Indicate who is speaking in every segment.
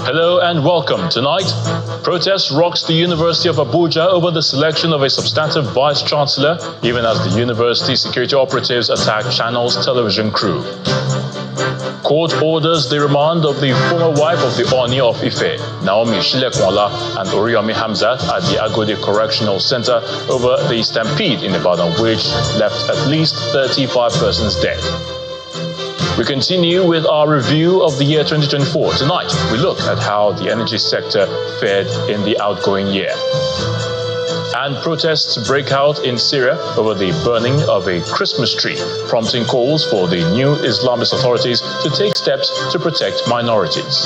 Speaker 1: Hello and welcome. Tonight, protest rocks the University of Abuja over the selection of a substantive vice-chancellor, even as the university security operatives attack Channel's television crew. Court orders the remand of the former wife of the Oni of Ife, Naomi Shilekwala, and Oriyomi Hamzat at the Agodi Correctional Center over the stampede in Ibadan, which left at least 35 persons dead. We continue with our review of the year 2024. Tonight, we look at how the energy sector fared in the outgoing year. And protests break out in Syria over the burning of a Christmas tree, prompting calls for the new Islamist authorities to take steps to protect minorities.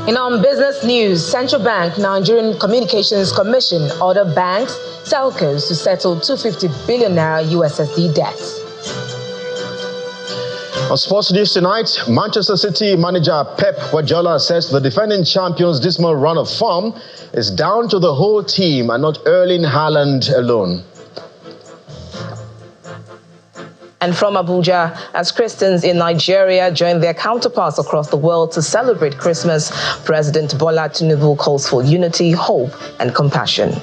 Speaker 2: In business news, Central Bank Nigerian Communications Commission ordered banks, telcos to settle 250 billion naira USSD debts.
Speaker 3: On sports news tonight, Manchester City manager Pep Guardiola says the defending champions' dismal run of form is down to the whole team and not Erling Haaland alone.
Speaker 2: And from Abuja, as Christians in Nigeria join their counterparts across the world to celebrate Christmas, President Bola Tinubu calls for unity, hope, and compassion.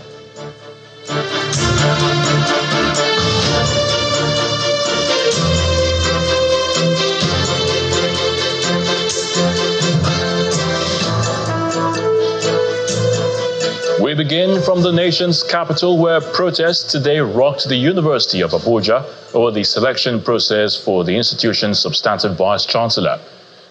Speaker 1: We begin from the nation's capital, where protests today rocked the University of Abuja over the selection process for the institution's substantive vice-chancellor.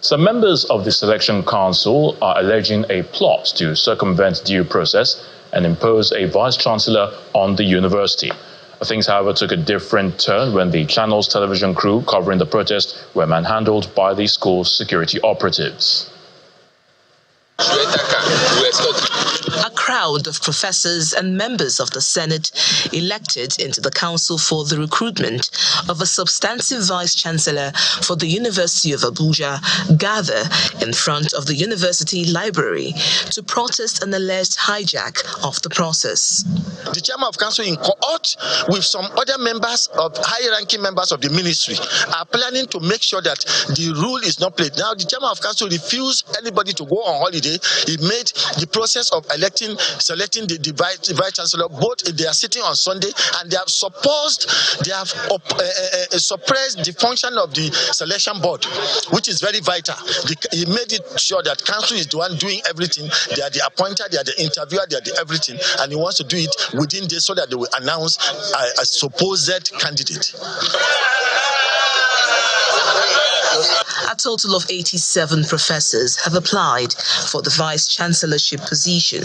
Speaker 1: Some members of the selection council are alleging a plot to circumvent due process and impose a vice-chancellor on the university. Things, however, took a different turn when the Channel's television crew covering the protest were manhandled by the school's security operatives.
Speaker 4: A crowd of professors and members of the Senate elected into the council for the recruitment of a substantive vice-chancellor for the University of Abuja gather in front of the university library to protest an alleged hijack of the process.
Speaker 5: The chairman of council in court with some other members of high-ranking members of the ministry are planning to make sure that the rule is not played. Now, the chairman of council refused anybody to go on holiday. He made the process of selecting the vice chancellor, both they are sitting on Sunday, and they have suppressed the function of the selection board, which is very vital. He made it sure that council is the one doing everything. They are the appointer, they are the interviewer, they are the everything, and he wants to do it within days so that they will announce a supposed candidate.
Speaker 4: A total of 87 professors have applied for the vice-chancellorship position.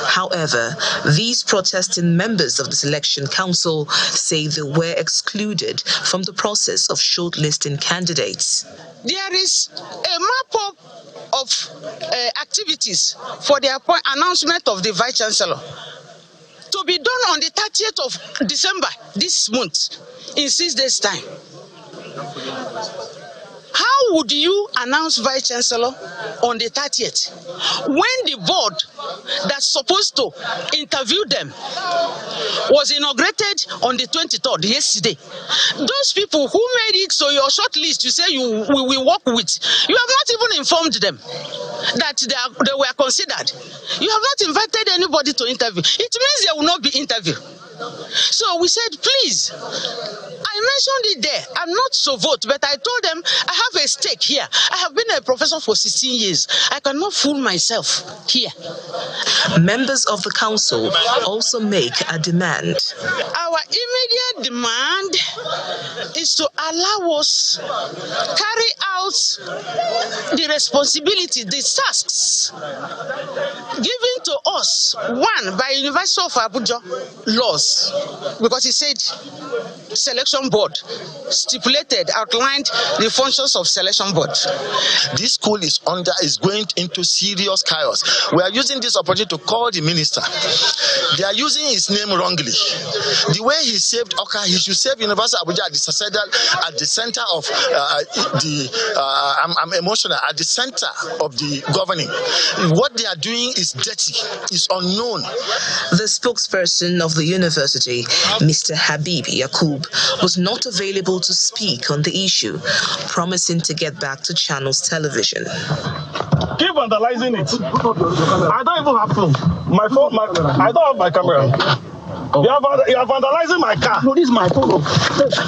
Speaker 4: However, these protesting members of the selection council say they were excluded from the process of shortlisting candidates.
Speaker 6: There is a map of activities for the announcement of the vice-chancellor to be done on the 30th of December this month, in 6 days' time. How would you announce vice-chancellor on the 30th when the board that's supposed to interview them was inaugurated on the 23rd, yesterday? Those people who made it so your short list, you say we will work with, you have not even informed them that they were considered. You have not invited anybody to interview. It means there will not be interview. So we said, please, I mentioned it there. I'm not to vote, but I told them I have a stake here. I have been a professor for 16 years. I cannot fool myself here.
Speaker 4: Members of the council also make a demand.
Speaker 6: Our immediate demand is to allow us carry out the responsibility, the tasks given to us, one, by University of Abuja laws, because he said selection board stipulated, outlined the functions of selection board.
Speaker 5: This school is going into serious chaos. We are using this opportunity to call the minister. They are using his name wrongly. The way he saved Oka, he should save University of Abuja at the center of I'm emotional, at the center of the governing. What they are doing is dirty, is unknown.
Speaker 4: The spokesperson of the university, Mr. Habib Yakub, was not available to speak on the issue, promising to get back to Channel's television.
Speaker 7: Give keep vandalizing it. I don't even have phone. My phone, I don't have my camera. You are vandalizing my car. No, this is my phone.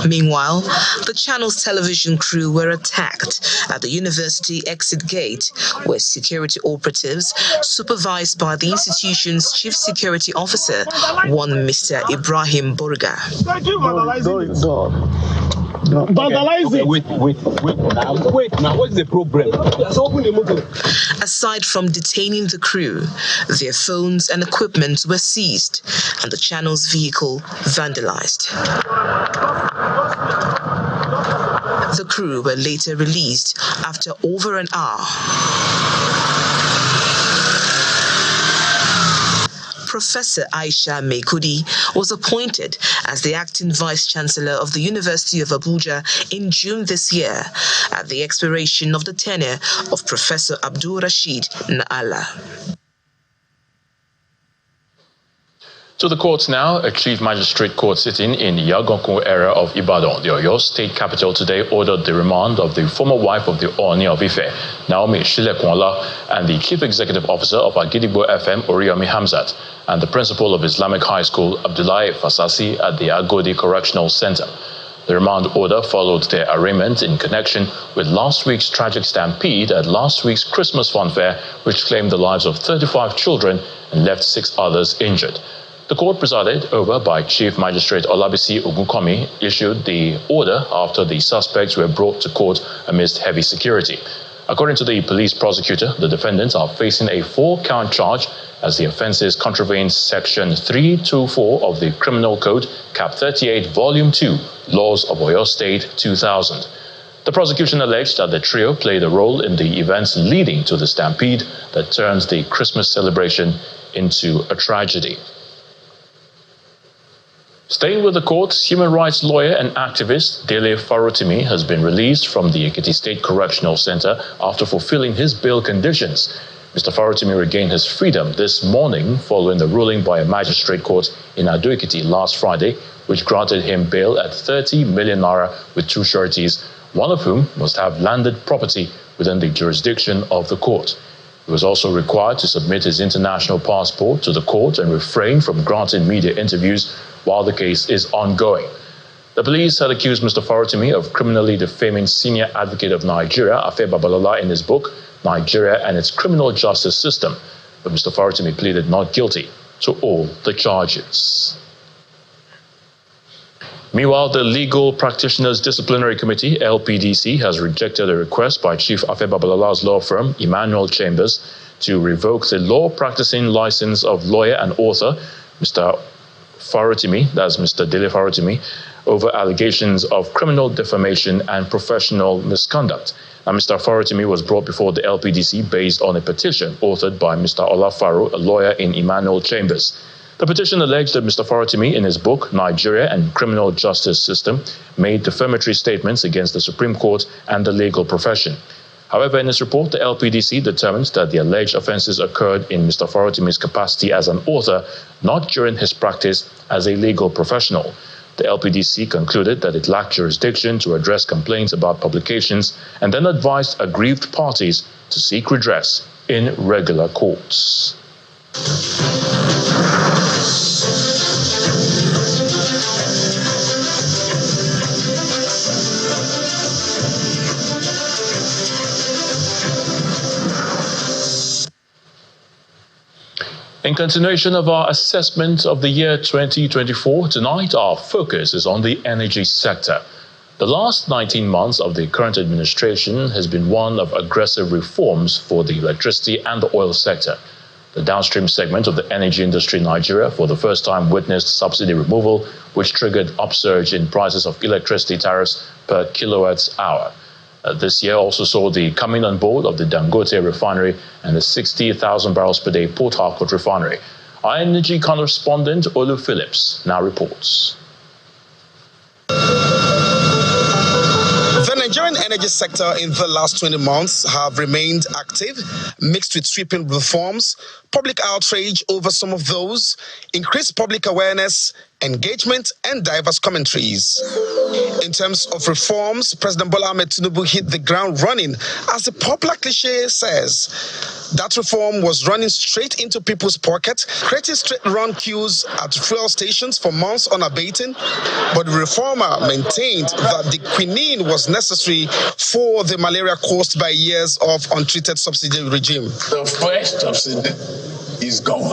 Speaker 4: Meanwhile, the channel's television crew were attacked at the university exit gate, where security operatives, supervised by the institution's chief security officer, one Mr. Ibrahim Burga.
Speaker 7: Thank you, vandalizing it. No. Vandalize it.
Speaker 8: Wait. Now, what's the problem?
Speaker 4: Aside from detaining the crew, their phones and equipment were seized and the channel's vehicle vandalized. The crew were later released after over an hour. Professor Aisha Maikudi was appointed as the acting vice-chancellor of the University of Abuja in June this year at the expiration of the tenure of Professor Abdul Rashid Naala.
Speaker 1: To the courts now, a chief magistrate court sitting in Yagonkun area of Ibadan, the Oyo state capital, today ordered the remand of the former wife of the Ooni of Ife, Naomi Shilekunla, and the chief executive officer of Agidigbo FM, Oriyomi Hamzat, and the principal of Islamic High School, Abdullahi Fasasi, at the Agodi Correctional Center. The remand order followed their arraignment in connection with last week's tragic stampede at last week's Christmas funfair, which claimed the lives of 35 children and left 6 others injured. The court, presided over by Chief Magistrate Olabisi Ogunkomi, issued the order after the suspects were brought to court amidst heavy security. According to the police prosecutor, the defendants are facing a 4-count charge as the offences contravene Section 324 of the Criminal Code, Cap 38, Volume 2, Laws of Oyo State 2000. The prosecution alleged that the trio played a role in the events leading to the stampede that turned the Christmas celebration into a tragedy. Staying with the courts, human rights lawyer and activist Dele Farotimi has been released from the Ekiti State Correctional Center after fulfilling his bail conditions. Mr. Farotimi regained his freedom this morning following the ruling by a magistrate court in Ado-Ekiti last Friday, which granted him bail at 30 million naira with 2 sureties, one of whom must have landed property within the jurisdiction of the court. He was also required to submit his international passport to the court and refrain from granting media interviews while the case is ongoing. The police had accused Mr. Farotimi of criminally defaming senior advocate of Nigeria, Afe Babalola, in his book, Nigeria and Its Criminal Justice System, but Mr. Farotimi pleaded not guilty to all the charges. Meanwhile, the Legal Practitioners Disciplinary Committee, LPDC, has rejected a request by Chief Afe Babalola's law firm, Emmanuel Chambers, to revoke the law practicing license of lawyer and author, Mr. Farotimi, that's Mr. Dele Farotimi, over allegations of criminal defamation and professional misconduct. Now, Mr. Farotimi was brought before the LPDC based on a petition authored by Mr. Olafaro, a lawyer in Emmanuel Chambers. The petition alleged that Mr. Farotimi, in his book, Nigeria and Criminal Justice System, made defamatory statements against the Supreme Court and the legal profession. However, in its report, the LPDC determined that the alleged offences occurred in Mr. Farotimi's capacity as an author, not during his practice as a legal professional. The LPDC concluded that it lacked jurisdiction to address complaints about publications and then advised aggrieved parties to seek redress in regular courts. In continuation of our assessment of the year 2024, tonight our focus is on the energy sector. The last 19 months of the current administration has been one of aggressive reforms for the electricity and the oil sector. The downstream segment of the energy industry in Nigeria for the first time witnessed subsidy removal, which triggered upsurge in prices of electricity tariffs per kilowatt hour. This year also saw the coming on board of the Dangote refinery and the 60,000 barrels per day Port Harcourt refinery. Our energy correspondent Olu Phillips now reports.
Speaker 9: The Nigerian energy sector in the last 20 months have remained active, mixed with sweeping reforms, public outrage over some of those, increased public awareness, engagement, and diverse commentaries. In terms of reforms, President Bola Ahmed Tinubu hit the ground running. As the popular cliche says, That reform was running straight into people's pockets, creating straight-run queues at fuel stations for months unabating. But the reformer maintained that the quinine was necessary for the malaria caused by years of untreated subsidy regime.
Speaker 10: The first subsidy is gone.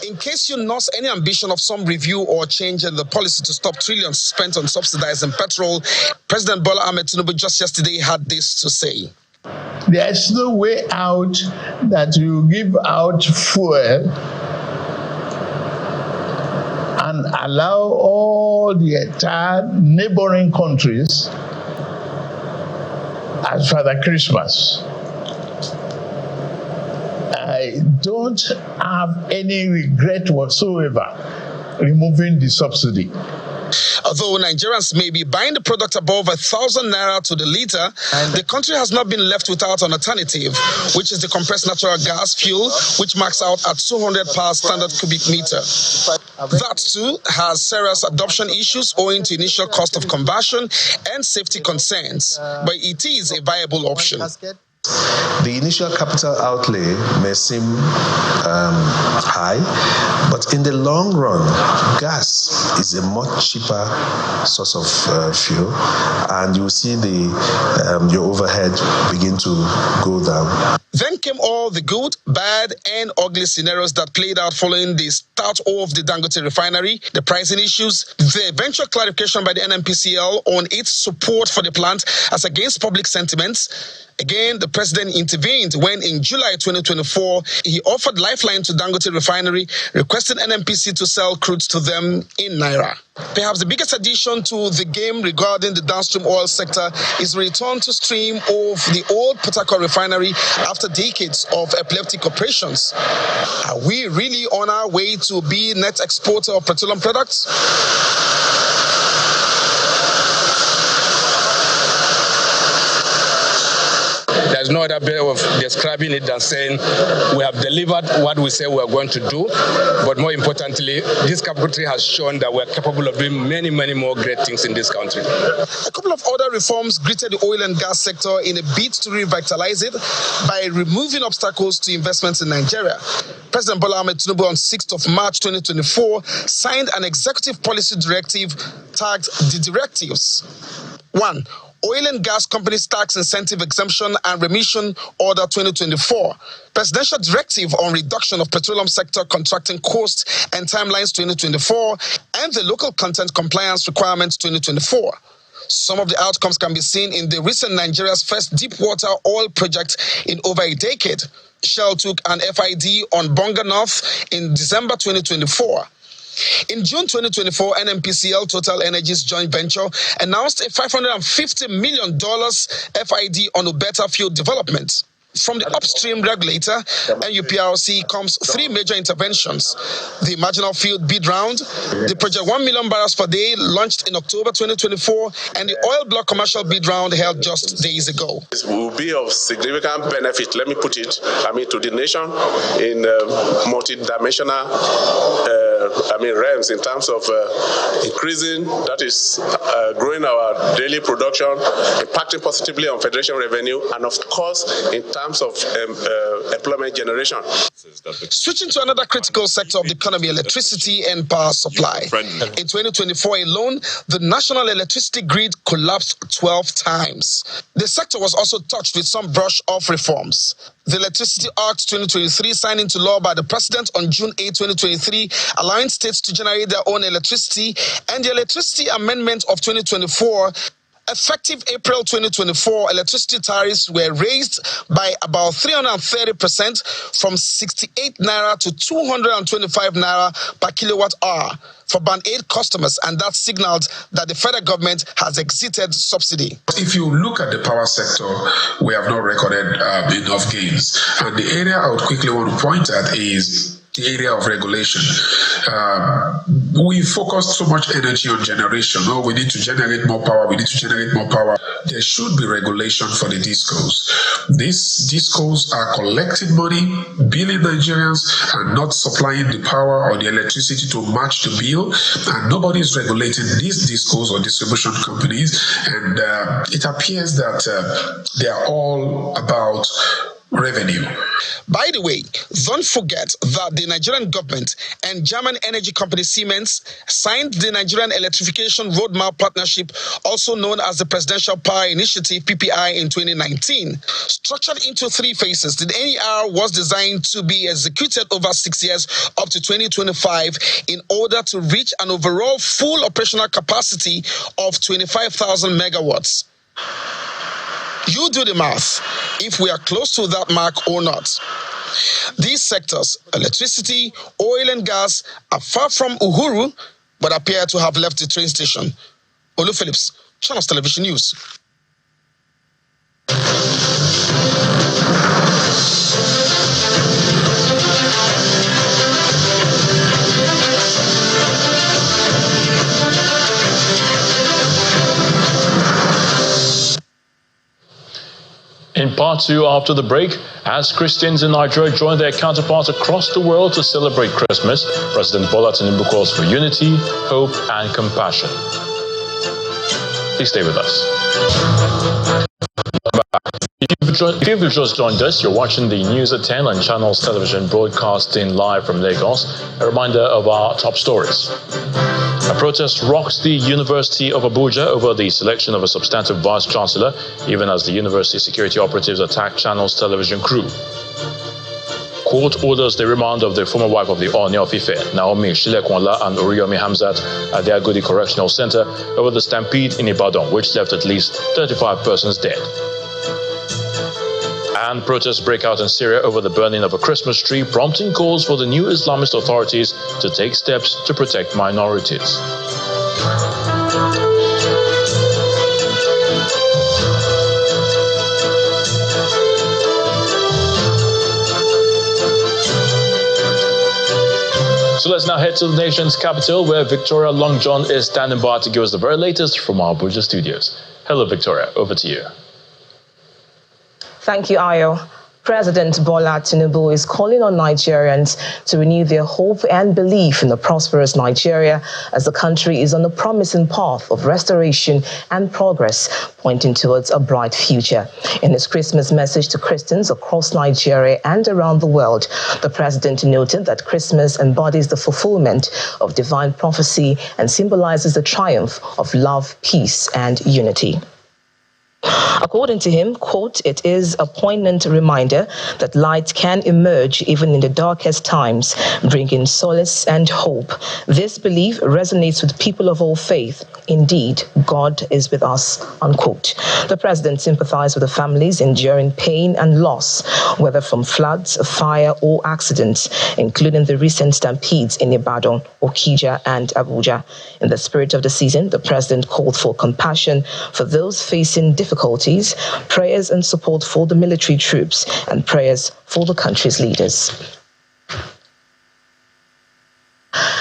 Speaker 9: In case you lost any ambition of some review or change in the policy to stop trillions spent on subsidizing petrol, President Bola Ahmed Tinubu just yesterday had this to say.
Speaker 10: There's no way out that you give out fuel and allow all the entire neighboring countries as Father Christmas. I don't have any regret whatsoever removing the subsidy.
Speaker 9: Although Nigerians may be buying the product above 1,000 naira to the litre, the country has not been left without an alternative, which is the compressed natural gas fuel, which marks out at 200 per standard cubic meter. That too has serious adoption issues owing to initial cost of conversion and safety concerns, but it is a viable option.
Speaker 11: The initial capital outlay may seem high, but in the long run, gas is a much cheaper source of fuel, and you will see your overhead begin to go down.
Speaker 9: Then came all the good, bad, and ugly scenarios that played out following the start of the Dangote refinery, the pricing issues, the eventual clarification by the NNPCL on its support for the plant as against public sentiments. Again, the president intervened when in July 2024, he offered lifeline to Dangote refinery, requesting NNPC to sell crude to them in Naira. Perhaps the biggest addition to the game regarding the downstream oil sector is the return to stream of the old Port Harcourt refinery after decades of epileptic operations. Are we really on our way to be net exporter of petroleum products?
Speaker 8: There's no other way of describing it than saying we have delivered what we say we are going to do, but more importantly, this country has shown that we're capable of doing many, many more great things in this country.
Speaker 9: A couple of other reforms greeted the oil and gas sector in a bid to revitalize it by removing obstacles to investments in Nigeria. President Bola Ahmed Tinubu on 6th of March 2024 signed an executive policy directive tagged the directives. 1. Oil and Gas Companies Tax Incentive Exemption and Remission Order 2024, Presidential Directive on Reduction of Petroleum Sector Contracting Costs and Timelines 2024, and the Local Content Compliance Requirements 2024. Some of the outcomes can be seen in the recent Nigeria's first deepwater oil project in over a decade. Shell took an FID on Bonga North in December 2024. In June 2024, NNPCL Total Energies joint venture announced a $550 million FID on Ubeta field development. From the upstream regulator, NUPRC, comes 3 major interventions. The marginal field bid round, the project 1 million barrels per day launched in October 2024, and the oil block commercial bid round held just days ago.
Speaker 12: This will be of significant benefit, let me put it, to the nation in multi-dimensional realms in terms of increasing, that is, growing our daily production, impacting positively on federation revenue, and of course, in terms of employment generation.
Speaker 9: Switching to another critical sector of the economy, electricity and power supply. In 2024 alone, the national electricity grid collapsed 12 times. The sector was also touched with some brush-off reforms. The Electricity Act 2023, signed into law by the President on June 8, 2023, allowing states to generate their own electricity, and the Electricity Amendment of 2024, effective April 2024, electricity tariffs were raised by about 330% from 68 naira to 225 naira per kilowatt hour for Band 8 customers, and that signaled that the federal government has exited subsidy.
Speaker 13: If you look at the power sector, we have not recorded enough gains. And the area I would quickly want to point at is the area of regulation. We focused so much energy on generation. Oh, we need to generate more power. We need to generate more power. There should be regulation for the discos. These discos are collecting money, billing Nigerians, and not supplying the power or the electricity to match the bill. And nobody is regulating these discos or distribution companies. And it appears that they are all about revenue.
Speaker 9: By the way, don't forget that the Nigerian government and German energy company Siemens signed the Nigerian Electrification Roadmap Partnership, also known as the Presidential Power Initiative PPI, in 2019. Structured into 3 phases, the NER was designed to be executed over 6 years up to 2025 in order to reach an overall full operational capacity of 25,000 megawatts. You do the math, if we are close to that mark or not. These sectors, electricity, oil and gas, are far from Uhuru, but appear to have left the train station. Olu Phillips, Channels Television News.
Speaker 1: In part 2 after the break, as Christians in Nigeria join their counterparts across the world to celebrate Christmas, President Bola Tinubu calls for unity, hope and compassion. Please stay with us. If you've just joined us, you're watching the News at 10 on Channels Television, broadcasting live from Lagos. A reminder of our top stories. A protest rocks the University of Abuja over the selection of a substantive vice-chancellor, even as the university security operatives attack Channels Television crew. Court orders the remand of the former wife of the Ooni of Ife, Naomi Shilekwala, and Oriyomi Hamzat at the Agodi Correctional Center over the stampede in Ibadan, which left at least 35 persons dead. And protests break out in Syria over the burning of a Christmas tree, prompting calls for the new Islamist authorities to take steps to protect minorities. So let's now head to the nation's capital, where Victoria Longjohn is standing by to give us the very latest from our Abuja studios. Hello, Victoria. Over to you.
Speaker 2: Thank you, Ayo. President Bola Tinubu is calling on Nigerians to renew their hope and belief in a prosperous Nigeria as the country is on a promising path of restoration and progress, pointing towards a bright future. In his Christmas message to Christians across Nigeria and around the world, the president noted that Christmas embodies the fulfillment of divine prophecy and symbolizes the triumph of love, peace, and unity. According to him, quote, "It is a poignant reminder that light can emerge even in the darkest times, bringing solace and hope. This belief resonates with people of all faith. Indeed, God is with us," unquote. The president sympathized with the families enduring pain and loss, whether from floods, fire, or accidents, including the recent stampedes in Ibadan, Okija, and Abuja. In the spirit of the season, the president called for compassion for those facing difficulties, prayers and support for the military troops, and prayers for the country's leaders.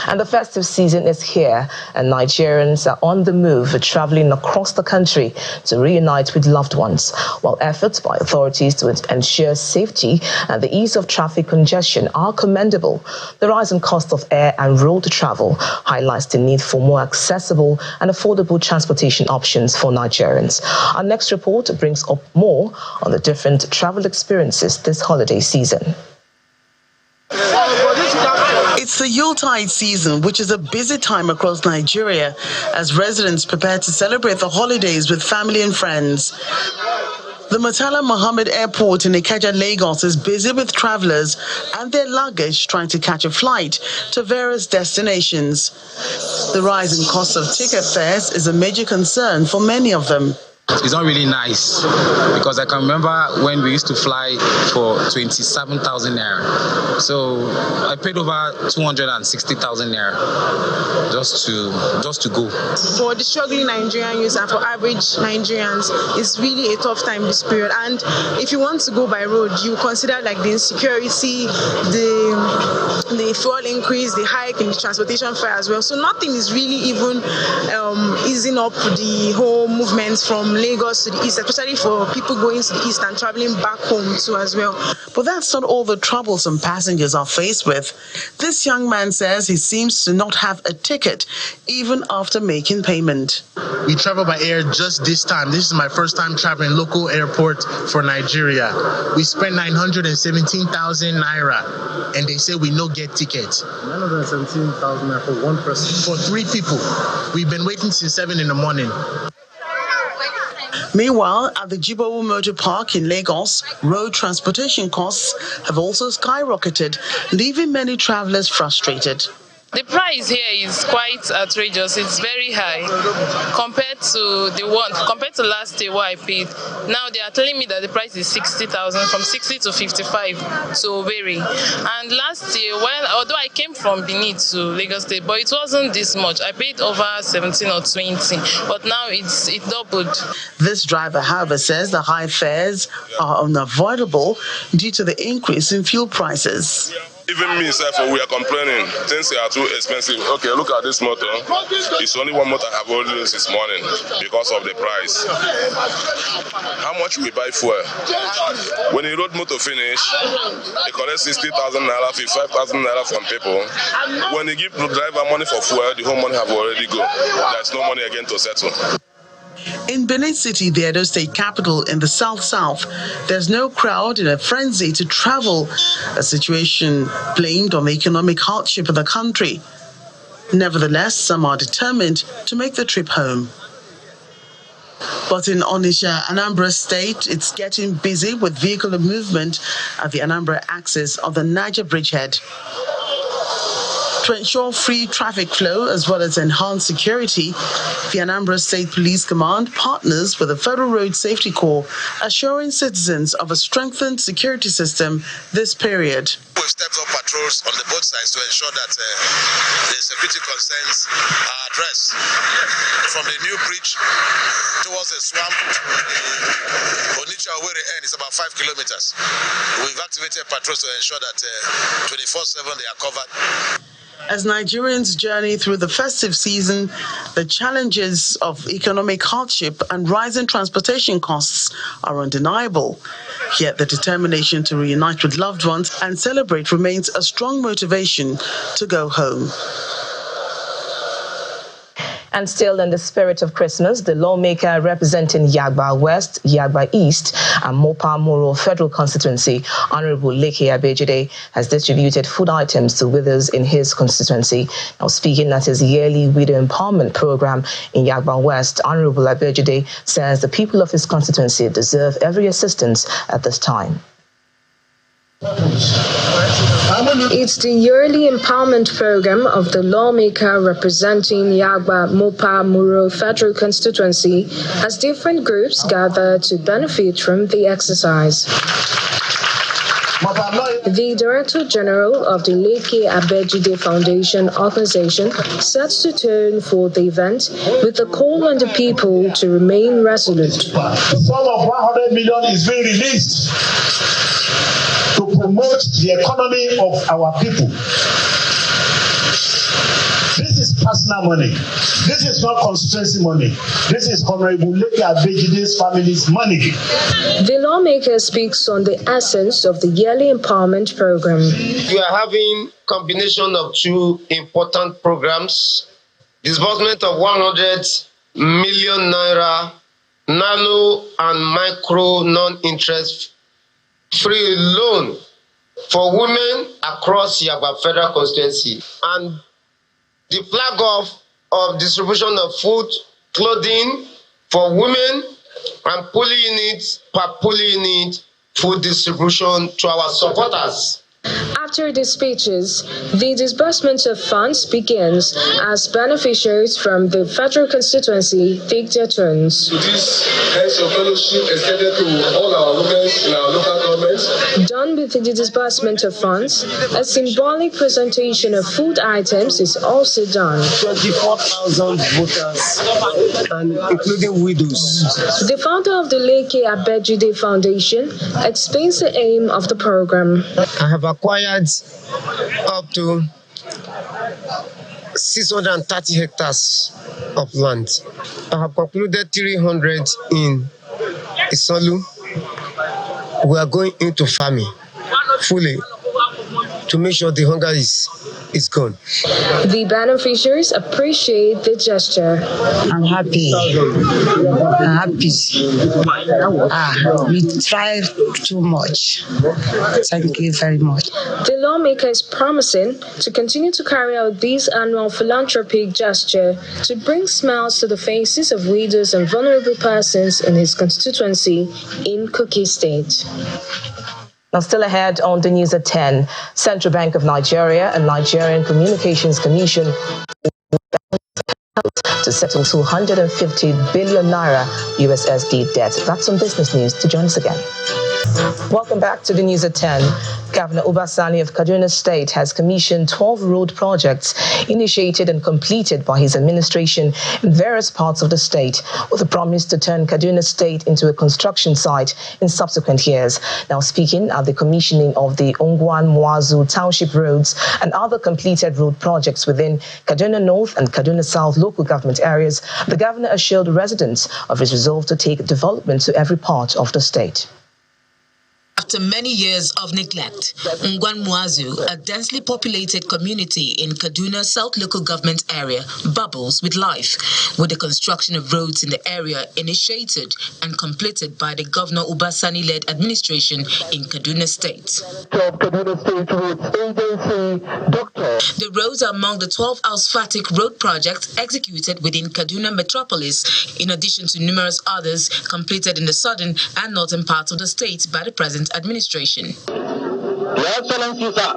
Speaker 2: And the festive season is here, and Nigerians are on the move, traveling across the country to reunite with loved ones, while efforts by authorities to ensure safety and the ease of traffic congestion are commendable. The rising cost of air and road travel highlights the need for more accessible and affordable transportation options for Nigerians. Our next report brings up more on the different travel experiences this holiday season.
Speaker 14: It's the Yuletide season, which is a busy time across Nigeria as residents prepare to celebrate the holidays with family and friends. The Murtala Mohammed Airport in Ikeja, Lagos is busy with travelers and their luggage trying to catch a flight to various destinations. The rise in cost of ticket fares is a major concern for many of them.
Speaker 15: It's not really nice because I can remember when we used to fly for 27,000 naira. So I paid over 260,000 naira just to go.
Speaker 16: For the struggling Nigerian youth and for average Nigerians, it's really a tough time this period. And if you want to go by road, you consider like the insecurity, the fuel increase, the hike in the transportation fare as well. So nothing is really even easing up the whole movement from Lagos to the east, especially for people going to the east and traveling back home too as well.
Speaker 14: But that's not all the troublesome passengers are faced with. This young man says he seems to not have a ticket even after making payment.
Speaker 17: We travel by air just this time. This is my first time traveling local airport for Nigeria. We spent 917,000 naira and they say we no get tickets.
Speaker 18: 917,000 naira for one person?
Speaker 17: For 3 people. We've been waiting since 7 in the morning.
Speaker 14: Meanwhile, at the Jibowu Motor Park in Lagos, road transportation costs have also skyrocketed, leaving many travelers frustrated.
Speaker 19: The price here is quite outrageous. It's very high compared to last year where I paid. Now they are telling me that the price is 60,000, from 60 to 55, so vary. And last year, although I came from Benin to Lagos State, but it wasn't this much. I paid over 17 or 20, but now it doubled.
Speaker 14: This driver, however, says the high fares are unavoidable due to the increase in fuel prices.
Speaker 20: Even me, we are complaining. Things are too expensive. Okay, look at this motor. It's only one motor I have already used this morning because of the price. How much we buy fuel? When the road motor finish, they collect 60,000 naira, 55,000 naira from people. When they give the driver money for fuel, the whole money have already go. There's no money again to settle.
Speaker 14: In Benin City, the Edo State capital in the south-south, there's no crowd in a frenzy to travel, a situation blamed on the economic hardship of the country. Nevertheless, some are determined to make the trip home. But in Onitsha, Anambra State, it's getting busy with vehicular movement at the Anambra axis of the Niger Bridgehead. To ensure free traffic flow as well as enhanced security, the Anambra State Police Command partners with the Federal Road Safety Corps, assuring citizens of a strengthened security system this period.
Speaker 21: We've stepped up patrols on the both sides to ensure that the security concerns are addressed. From the new bridge towards the swamp, Onitsha where the end is about 5 kilometers. We've activated patrols to ensure that 24/7 they are covered.
Speaker 14: As Nigerians journey through the festive season, the challenges of economic hardship and rising transportation costs are undeniable. Yet the determination to reunite with loved ones and celebrate remains a strong motivation to go home.
Speaker 2: And still in the spirit of Christmas, the lawmaker representing Yagba West, Yagba East, and Mopa Moro Federal Constituency, Honorable Leke Abejide, has distributed food items to widows in his constituency. Now, speaking at his yearly widow empowerment program in Yagba West, Honorable Abejide says the people of his constituency deserve every assistance at this time.
Speaker 22: It's the yearly empowerment program of the lawmaker representing Yagba Mopa Muro Federal Constituency as different groups gather to benefit from the exercise. The Director General of the Leke Abejide Foundation organization sets the tone for the event with a call on the people to remain resolute.
Speaker 10: The sum of 100 million is being released to promote the economy of our people. This is personal money. This is not constituency money. This is Honorable Leke Abejide's family's money.
Speaker 22: The lawmaker speaks on the essence of the yearly empowerment program.
Speaker 23: We are having combination of two important programs. Disbursement of 100 million naira nano and micro non-interest free loan for women across Yagba Federal Constituency, and the flag off of distribution of food, clothing for women, and polling units per polling unit food distribution to our supporters.
Speaker 22: After the speeches, the disbursement of funds begins as beneficiaries from the federal constituency take their turns.
Speaker 3: This hands of fellowship extended to all our women in our local governments.
Speaker 22: Done with the disbursement of funds, a symbolic presentation of food items is also done.
Speaker 23: 24,000 voters, and including widows.
Speaker 22: The founder of the Leke Abejide Foundation explains the aim of the program.
Speaker 23: I have acquired up to 630 hectares of land. I have concluded 300 in Isolu. We are going into farming fully to make sure the hunger is gone.
Speaker 22: The beneficiaries appreciate the gesture.
Speaker 5: I'm happy. We tried too much. Thank you very much.
Speaker 22: The lawmaker is promising to continue to carry out this annual philanthropic gesture to bring smiles to the faces of widows and vulnerable persons in his constituency in Kogi State.
Speaker 2: Now, still ahead on the news at 10, Central Bank of Nigeria and Nigerian Communications Commission to settle 250 billion naira USSD debt. That's some business news. To join us again. Welcome back to the news at 10. Governor Obasani of Kaduna State has commissioned 12 road projects initiated and completed by his administration in various parts of the state, with a promise to turn Kaduna State into a construction site in subsequent years. Now, speaking at the commissioning of the Ongwan Mwazu Township roads and other completed road projects within Kaduna North and Kaduna South local government areas, the governor assured residents of his resolve to take development to every part of the state.
Speaker 4: After many years of neglect, Ongwan Mwazu, a densely populated community in Kaduna South local government area, bubbles with life, with the construction of roads in the area initiated and completed by the Governor Obasani-led administration in Kaduna State. The roads are among the 12 asphaltic road projects executed within Kaduna metropolis, in addition to numerous others completed in the southern and northern parts of the state by the present administration.
Speaker 6: Your Excellency, sir,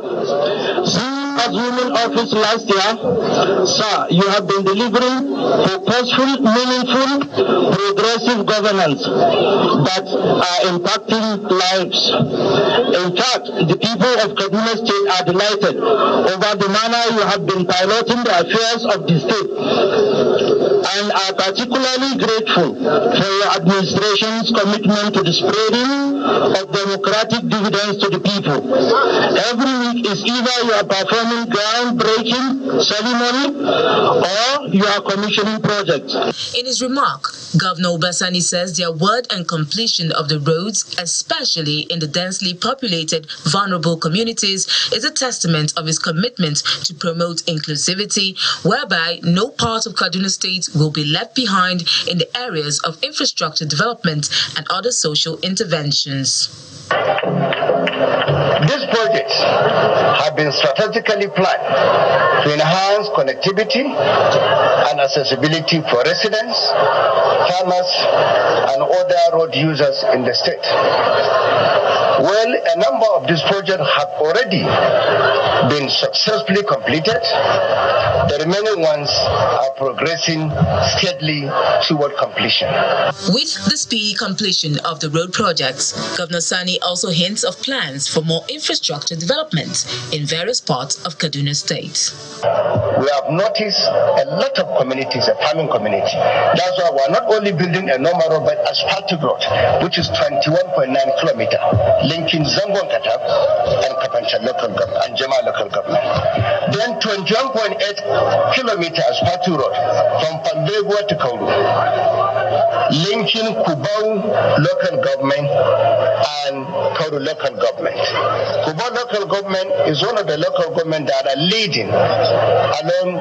Speaker 6: since assuming office last year, sir, you have been delivering purposeful, meaningful, progressive governance that are impacting lives. In fact, the people of Kaduna State are delighted over the manner you have been piloting the affairs of the state and are particularly grateful for your administration's commitment to the spreading of democratic dividends to the people. Every week is either you are performing groundbreaking ceremony or you are commissioning projects.
Speaker 4: In his remark, Governor Obasani says the award and completion of the roads, especially in the densely populated, vulnerable communities, is a testament of his commitment to promote inclusivity, whereby no part of Kaduna State will be left behind in the areas of infrastructure development and other social interventions.
Speaker 6: These projects have been strategically planned to enhance connectivity and accessibility for residents, farmers, and other road users in the state. Well, a number of these projects have already been successfully completed. The remaining ones are progressing steadily toward completion.
Speaker 4: With the speedy completion of the road projects, Governor Sani also hints of plans for more infrastructure development in various parts of Kaduna State.
Speaker 6: We have noticed a lot of communities, a farming community. That's why we're not only building a normal road, but asphaltic road, which is 21.9 kilometers, linking Zangon Katab and Kapancha local government and Jema local government. Then 21.8 kilometers asphaltic road from Pandegua to Kauru, linking Kubau local government and Kauru local government. Kubau local government is one of the local government that are leading along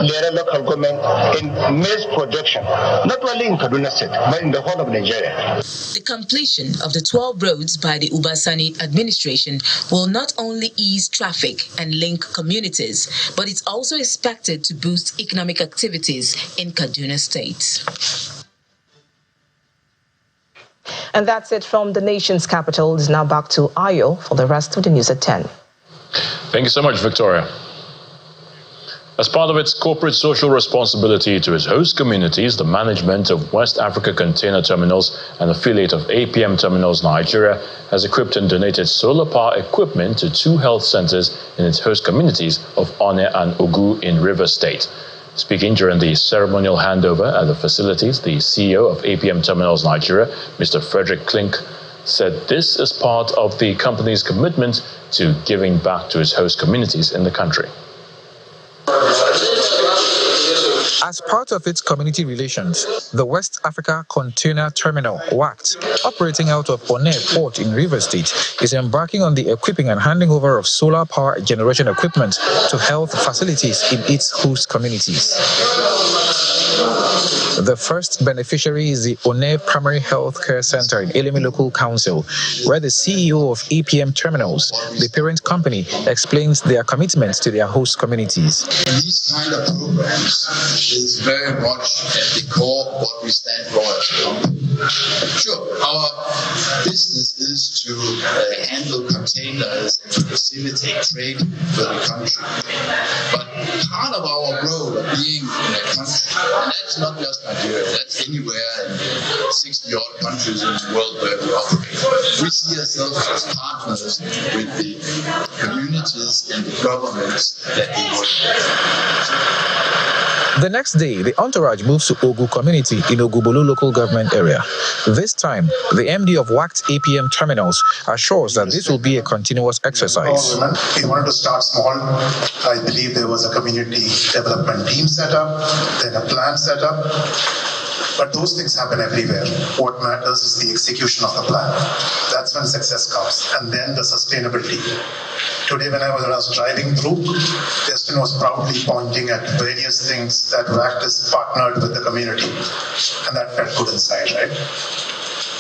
Speaker 6: Lera local government in maize production, not only in Kaduna State, but in the whole of Nigeria.
Speaker 4: The completion of the 12 roads by the Obasani administration will not only ease traffic and link communities, but it's also expected to boost economic activities in Kaduna State. And that's it from the nation's capital. It's now back to Ayo for the rest of the news at 10.
Speaker 1: Thank you so much, Victoria. As part of its corporate social responsibility to its host communities, the management of West Africa Container Terminals, an affiliate of APM Terminals Nigeria, has equipped and donated solar power equipment to 2 health centers in its host communities of One and Ogu in Rivers State. Speaking during the ceremonial handover at the facilities, the CEO of APM Terminals Nigeria, Mr. Frederick Klink, said this is part of the company's commitment to giving back to its host communities in the country.
Speaker 7: As part of its community relations, the West Africa Container Terminal, WACT, operating out of One Port in Rivers State, is embarking on the equipping and handing over of solar power generation equipment to health facilities in its host communities. The first beneficiary is the One Primary Health Care Center in Elemi Local Council, where the CEO of APM Terminals, the parent company, explains their commitment to their host communities.
Speaker 8: These kind of programs is very much at the core of what we stand for as a company. Sure, our business is to handle containers and to facilitate trade with the country. But part of our role of being in a country, and that's not just Nigeria, that's anywhere in 60-odd countries in the world where we operate. We see ourselves as partners with the communities and the governments that we work with.
Speaker 7: The next day, the entourage moves to Ogu community in Ogubolo local government area. This time, the MD of WACT APM Terminals assures that this will be a continuous exercise.
Speaker 11: We wanted to start small. I believe there was a community development team set up, then a plan set up. But those things happen everywhere. What matters is the execution of the plan. That's when success comes. And then the sustainability. Today, when I was driving through, Justin was proudly pointing at various things that WACT has partnered with the community. And that felt good inside, right?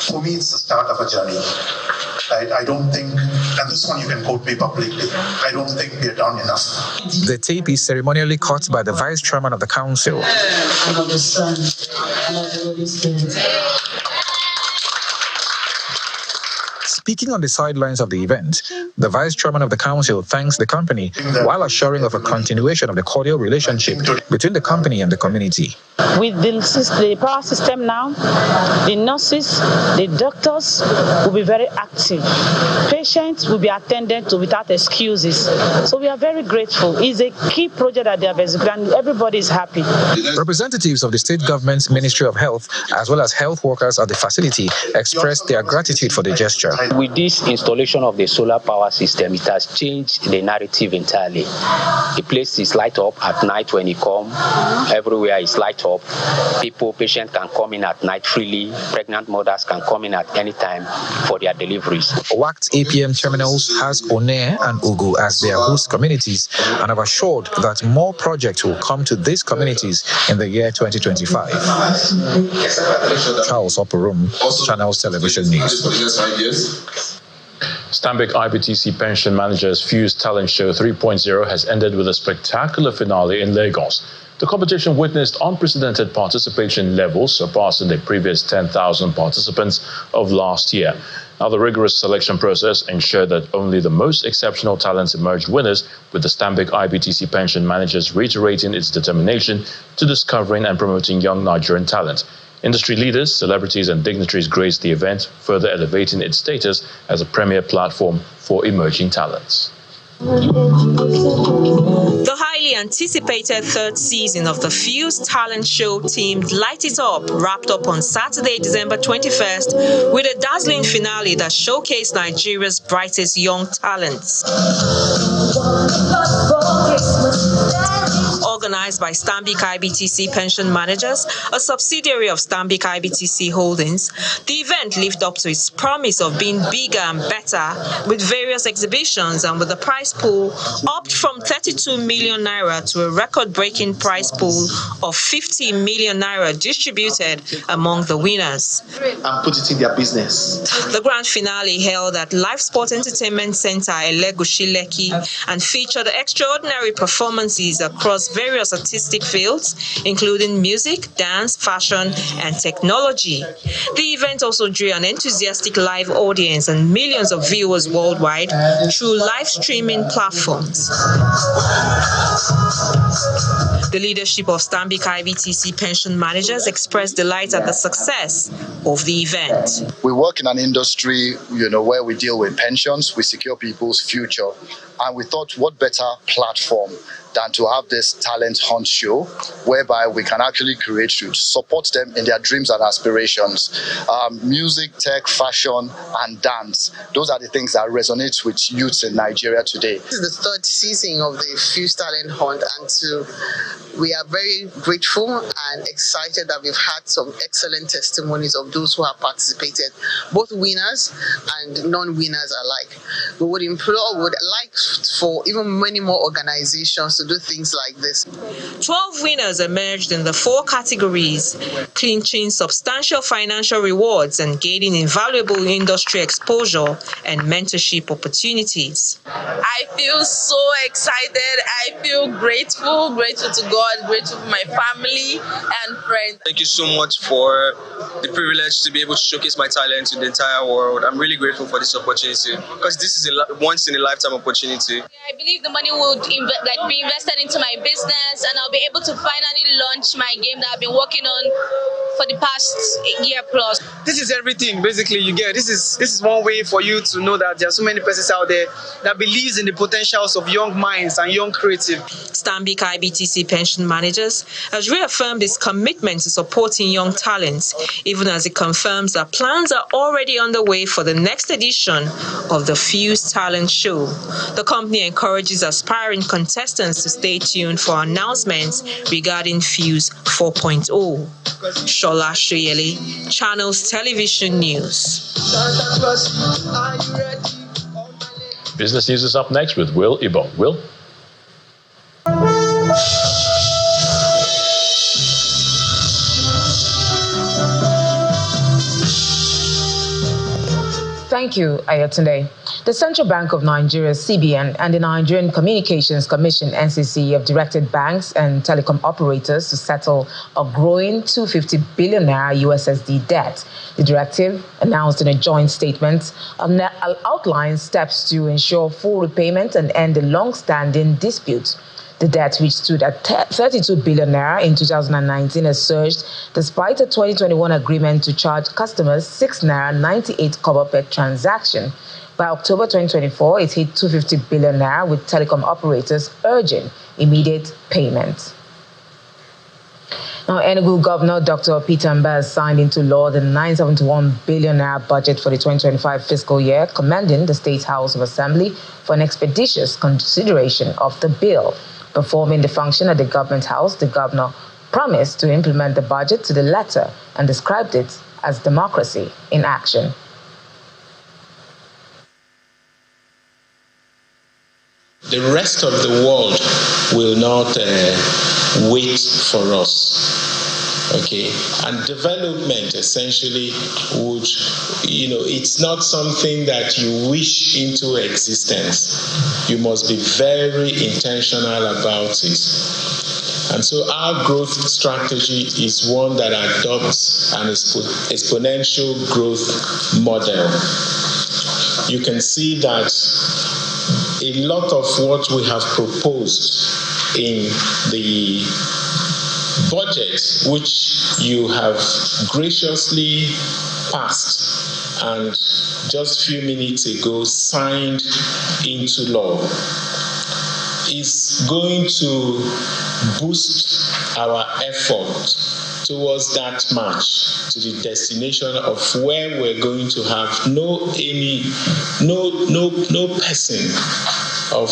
Speaker 11: For me, it's the start of a journey. I don't think, and this one you can quote me publicly, I don't think we are done enough.
Speaker 7: The tape is ceremonially cut by the vice chairman of the council.
Speaker 24: And of the Son, and of the Holy Spirit.
Speaker 7: Speaking on the sidelines of the event, the vice chairman of the council thanks the company while assuring of a continuation of the cordial relationship between the company and the community.
Speaker 25: With the power system now, the nurses, the doctors will be very active. Patients will be attended to without excuses. So we are very grateful. It's a key project that they have executed and everybody is happy.
Speaker 7: Representatives of the state government's Ministry of Health as well as health workers at the facility expressed their gratitude for the gesture.
Speaker 26: With this installation of the solar power system, it has changed the narrative entirely. The place is light up at night when you come. Everywhere is light up. Patients can come in at night freely. Pregnant mothers can come in at any time for their deliveries.
Speaker 7: WACT APM Terminals has One and Ugu as their host communities and have assured that more projects will come to these communities in the year 2025. Charles Oporum, Channels Television News.
Speaker 1: Stanbic IBTC Pension Managers Fuse Talent Show 3.0 has ended with a spectacular finale in Lagos. The competition witnessed unprecedented participation levels, surpassing the previous 10,000 participants of last year. Now, the rigorous selection process ensured that only the most exceptional talents emerged winners, with the Stanbic IBTC Pension Managers reiterating its determination to discovering and promoting young Nigerian talent. Industry leaders, celebrities and dignitaries graced the event, further elevating its status as a premier platform for emerging talents.
Speaker 27: The highly anticipated third season of the Fuse Talent Show teamed Light It Up wrapped up on Saturday, December 21st with a dazzling finale that showcased Nigeria's brightest young talents. Organized by Stanbic IBTC Pension Managers, a subsidiary of Stanbic IBTC Holdings, the event lived up to its promise of being bigger and better with various exhibitions and with the prize pool upped from 32 million naira to a record-breaking prize pool of 50 million naira distributed among the winners.
Speaker 28: And put it in their business.
Speaker 27: The grand finale held at Live Sport Entertainment Center Elegushi Lekki and featured extraordinary performances across various various artistic fields, including music, dance, fashion, and technology. The event also drew an enthusiastic live audience and millions of viewers worldwide through live streaming platforms. The leadership of Stanbic IBTC pension managers expressed delight at the success of the event.
Speaker 9: We work in an industry, where we deal with pensions, we secure people's future, and we thought, what better platform than to have this talent hunt show, whereby we can actually create to support them in their dreams and aspirations. Music, tech, fashion, and dance. Those are the things that resonate with youths in Nigeria today.
Speaker 12: This is the third season of the Fuse Talent Hunt, and we are very grateful and excited that we've had some excellent testimonies of those who have participated, both winners and non-winners alike. We would like for even many more organizations to do things like this.
Speaker 27: 12 winners emerged in the 4 categories, clinching substantial financial rewards and gaining invaluable industry exposure and mentorship opportunities.
Speaker 13: I feel so excited. I feel grateful to God, grateful for my family and friends.
Speaker 15: Thank you so much for the privilege to be able to showcase my talent to the entire world. I'm really grateful for this opportunity because this is a once in a lifetime opportunity.
Speaker 16: I believe the money would be invested into my business, and I'll be able to finally launch my game that I've been working on for the past year plus.
Speaker 15: This is everything basically you get. This is one way for you to know that there are so many persons out there that believes in the potentials of young minds and young creative.
Speaker 27: Stanbic IBTC pension managers has reaffirmed its commitment to supporting young talents, even as it confirms that plans are already underway for the next edition of the Fuse Talent Show. The company encourages aspiring contestants to stay tuned for announcements regarding Fuse 4.0. Shola Shoyele, Channels Television News.
Speaker 1: Business News is up next with Will Ibom. Will?
Speaker 2: Thank you, Ayotunde. The Central Bank of Nigeria, CBN, and the Nigerian Communications Commission, NCC, have directed banks and telecom operators to settle a growing 250 billion naira USSD debt. The directive, announced in a joint statement, outlines steps to ensure full repayment and end the long-standing dispute. The debt, which stood at 32 billion naira in 2019, has surged despite a 2021 agreement to charge customers 6 naira 98 kobo per transaction. By October 2024, it hit 250 billion naira, with telecom operators urging immediate payment. Now, Enugu Governor Dr. Peter Mbaz signed into law the 971 billion naira budget for the 2025 fiscal year, commending the State House of Assembly for an expeditious consideration of the bill. Performing the function at the government house, the governor promised to implement the budget to the letter and described it as democracy in action.
Speaker 17: The rest of the world will not wait for us. Okay, and development essentially would, it's not something that you wish into existence. You must be very intentional about it. And so our growth strategy is one that adopts an exponential growth model. You can see that a lot of what we have proposed in the budget, which you have graciously passed and just a few minutes ago signed into law, is going to boost our effort towards that march to the destination of where we're going to have no person of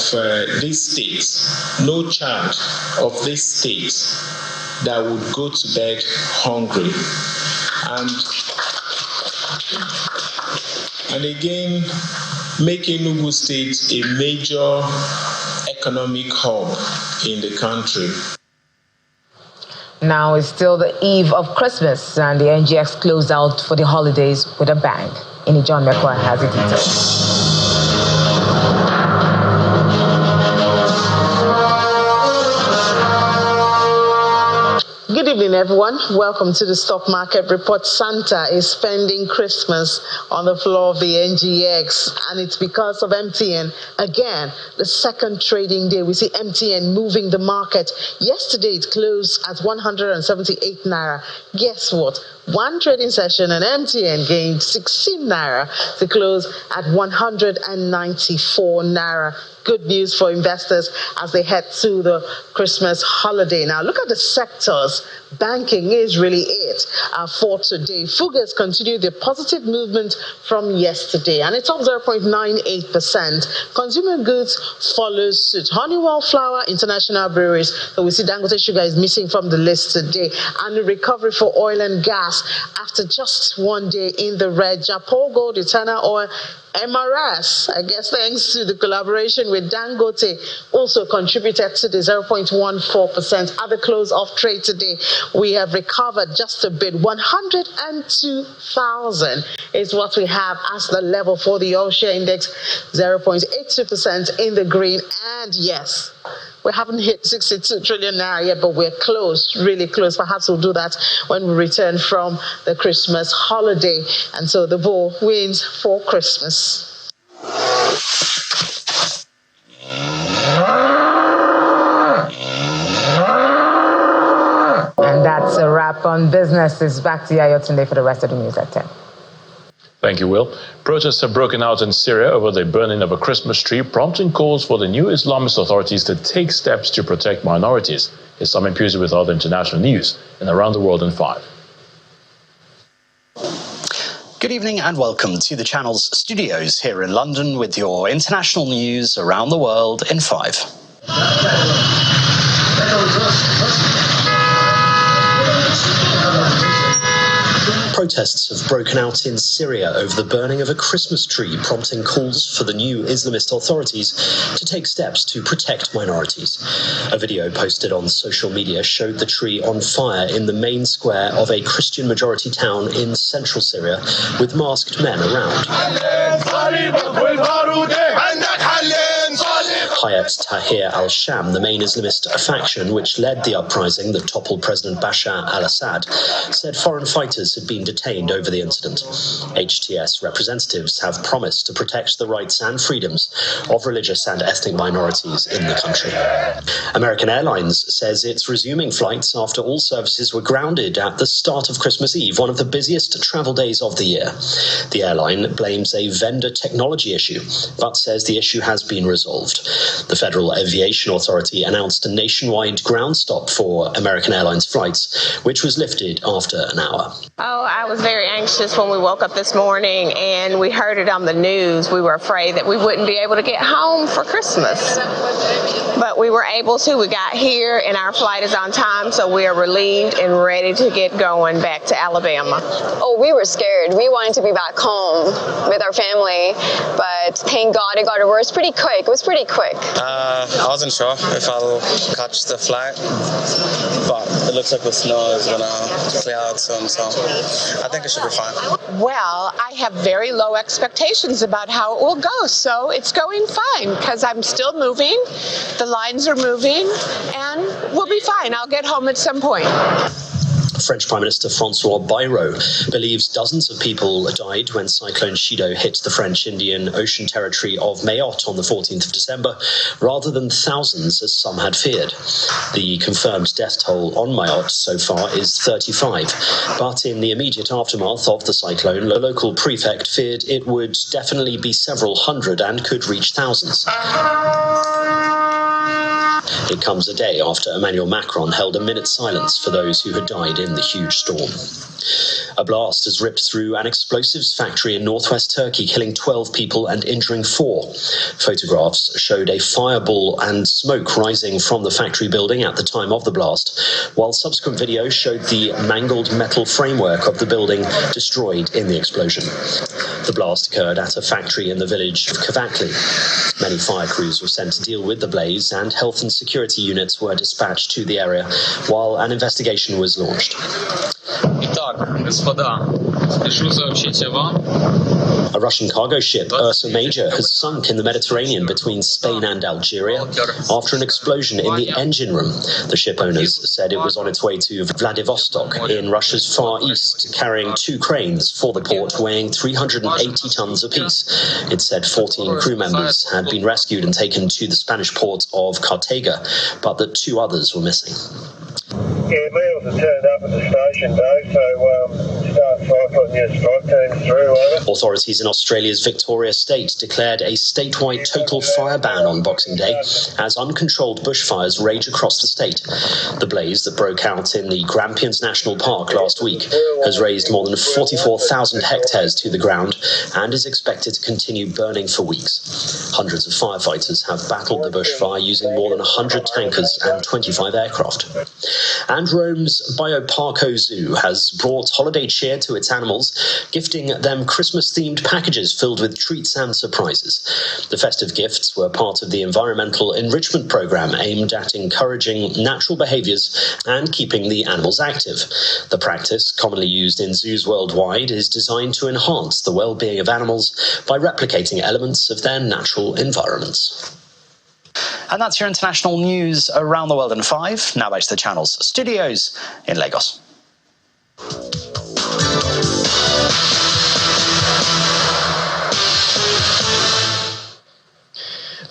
Speaker 17: this state, no child of this state that would go to bed hungry. And again, make Enugu State a major economic hub in the country.
Speaker 2: Now it's still the eve of Christmas, and the NGX closed out for the holidays with a bang. John McCoy has the details.
Speaker 12: evening, everyone. Welcome to the Stock Market Report. Santa is spending Christmas on the floor of the NGX, and it's because of MTN. Again, the second trading day, we see MTN moving the market. Yesterday, it closed at 178 naira. Guess what? One trading session and MTN gained 16 naira to close at 194 naira. Good news for investors as they head to the Christmas holiday. Now, look at the sectors. Banking is really it for today. Fugaz continued the positive movement from yesterday, and it's up 0.98%. Consumer goods follows suit. Honeywell Flour, International Breweries. So we see Dangote Sugar is missing from the list today. And the recovery for oil and gas after just one day in the red. Japo Gold, Eternal Oil, MRS, I guess thanks to the collaboration with Dangote, also contributed to the 0.14%. At the close of trade today, we have recovered just a bit. 102,000 is what we have as the level for the oil share index, 0.82% in the green. And yes, we haven't hit 62 trillion naira yet, but we're close, really close. Perhaps we'll do that when we return from the Christmas holiday. And so the bull wins for Christmas.
Speaker 2: And that's a wrap on businesses. Back to Ayotunde for the rest of the news at 10.
Speaker 1: Thank you, Will. Protests have broken out in Syria over the burning of a Christmas tree, prompting calls for the new Islamist authorities to take steps to protect minorities. Here's Simon Pusey with other international news and around the world in 5.
Speaker 3: Good evening and welcome to the channel's studios here in London with your international news around the world in 5. Protests have broken out in Syria over the burning of a Christmas tree, prompting calls for the new Islamist authorities to take steps to protect minorities. A video posted on social media showed the tree on fire in the main square of a Christian-majority town in central Syria, with masked men around. Hayat Tahrir al-Sham, the main Islamist faction which led the uprising that toppled President Bashar al-Assad, said foreign fighters had been detained over the incident. HTS representatives have promised to protect the rights and freedoms of religious and ethnic minorities in the country. American Airlines says it's resuming flights after all services were grounded at the start of Christmas Eve, one of the busiest travel days of the year. The airline blames a vendor technology issue, but says the issue has been resolved. The Federal Aviation Authority announced a nationwide ground stop for American Airlines flights, which was lifted after an hour.
Speaker 10: Oh, I was very anxious when we woke up this morning and we heard it on the news. We were afraid that we wouldn't be able to get home for Christmas. But we were able to. We got here and our flight is on time, so we are relieved and ready to get going back to Alabama.
Speaker 14: Oh, we were scared. We wanted to be back home with our family, but thank God it got over. It was pretty quick.
Speaker 18: I wasn't sure if I'll catch the flight, but it looks like the snow is going to clear out soon, so I think it should be fine.
Speaker 10: Well, I have very low expectations about how it will go, so it's going fine because I'm still moving, the lines are moving, and we'll be fine. I'll get home at some point.
Speaker 3: French Prime Minister Francois Bayrou believes dozens of people died when Cyclone Chido hit the French Indian Ocean territory of Mayotte on the 14th of December, rather than thousands as some had feared. The confirmed death toll on Mayotte so far is 35, but in the immediate aftermath of the cyclone, the local prefect feared it would definitely be several hundred and could reach thousands. It comes a day after Emmanuel Macron held a minute's silence for those who had died in the huge storm. A blast has ripped through an explosives factory in northwest Turkey, killing 12 people and injuring 4. Photographs showed a fireball and smoke rising from the factory building at the time of the blast, while subsequent video showed the mangled metal framework of the building destroyed in the explosion. The blast occurred at a factory in the village of Kavakli. Many fire crews were sent to deal with the blaze, and health and security units were dispatched to the area while an investigation was launched.
Speaker 19: Tak, gospoda,
Speaker 3: A Russian cargo ship, Ursa Major, has sunk in the Mediterranean between Spain and Algeria after an explosion in the engine room. The ship owners said it was on its way to Vladivostok in Russia's far east, carrying 2 cranes for the port weighing 380 tons apiece. It said 14 crew members had been rescued and taken to the Spanish port of Cartagena, but that 2 others were missing.
Speaker 4: Yeah, meals have turned up at the station, Dave, so start cycling your strike teams through, over.
Speaker 3: Authorities in Australia's Victoria state declared a statewide total fire ban on Boxing Day as uncontrolled bushfires rage across the state. The blaze that broke out in the Grampians National Park last week has raised more than 44,000 hectares to the ground and is expected to continue burning for weeks. Hundreds of firefighters have battled the bushfire using more than 100 tankers and 25 aircraft. And Rome's Bioparco Zoo has brought holiday cheer to its animals, gifting them Christmas-themed packages filled with treats and surprises. The festive gifts were part of the environmental enrichment program aimed at encouraging natural behaviours and keeping the animals active. The practice, commonly used in zoos worldwide, is designed to enhance the well-being of animals by replicating elements of their natural environments.
Speaker 5: And that's your international news around the world in 5. Now back to the channel's studios in Lagos.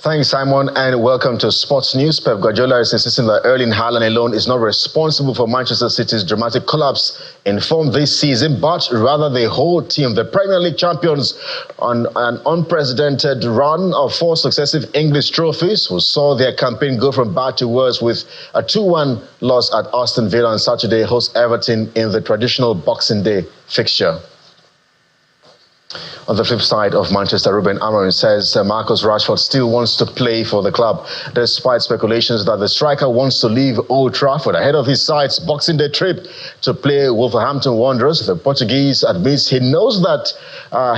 Speaker 6: Thanks, Simon, and welcome to Sports News. Pep Guardiola is insisting that Erling Haaland alone is not responsible for Manchester City's dramatic collapse in form this season, but rather the whole team. The Premier League champions on an unprecedented run of 4 successive English trophies, who saw their campaign go from bad to worse with a 2-1 loss at Aston Villa on Saturday, host Everton in the traditional Boxing Day fixture. On the flip side of Manchester, Ruben Amorim says Marcus Rashford still wants to play for the club, despite speculations that the striker wants to leave Old Trafford ahead of his side's Boxing Day trip to play Wolverhampton Wanderers. The Portuguese admits he knows that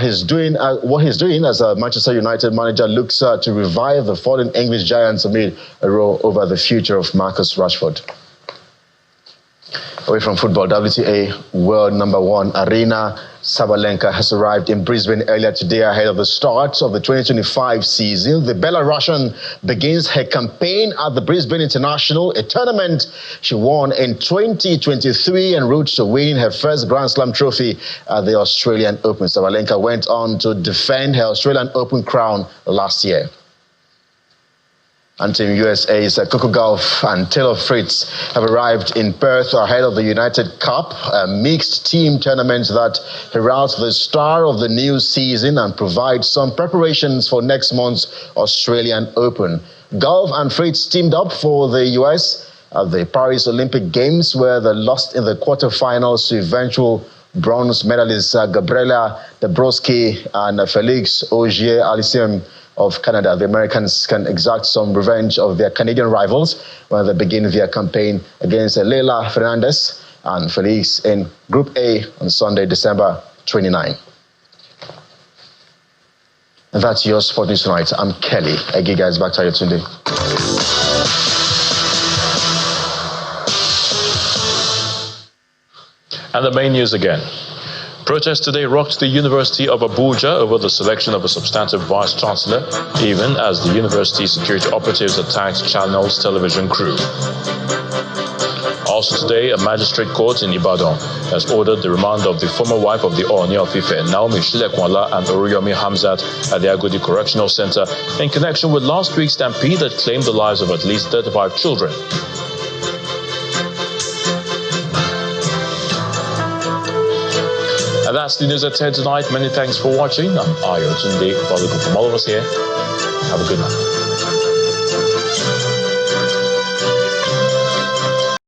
Speaker 6: he's doing what he's doing as a Manchester United manager looks to revive the fallen English giants amid a row over the future of Marcus Rashford. Away from football, WTA world number 1 Aryna Sabalenka has arrived in Brisbane earlier today ahead of the start of the 2025 season. The Belarusian begins her campaign at the Brisbane International, a tournament she won in 2023 en route to winning her first Grand Slam trophy at the Australian Open. Sabalenka went on to defend her Australian Open crown last year. And Team USA's Coco Gauff and Taylor Fritz have arrived in Perth ahead of the United Cup, a mixed team tournament that heralds the start of the new season and provides some preparations for next month's Australian Open. Gauff and Fritz teamed up for the US at the Paris Olympic Games, where they lost in the quarterfinals to eventual bronze medalists Gabriela Dabrowski and Felix Auger-Aliassime of Canada. The Americans can exact some revenge of their Canadian rivals when they begin their campaign against Leila Fernandez and Felix in Group A on Sunday, December 29. And that's your Sport News tonight. I'm Kelly. Egi guys, back to you today.
Speaker 1: And the main news again. Protests today rocked the University of Abuja over the selection of a substantive vice-chancellor, even as the university security operatives attacked Channel's television crew. Also today, a magistrate court in Ibadan has ordered the remand of the former wife of the Ooni of Ife, Naomi Shilekwala, and Oriyomi Hamzat at the Agodi Correctional Center in connection with last week's stampede that claimed the lives of at least 35 children. And that's the news at 10 tonight. Many thanks for watching. I'm Ayo Tunde. From all of us here, have a good night.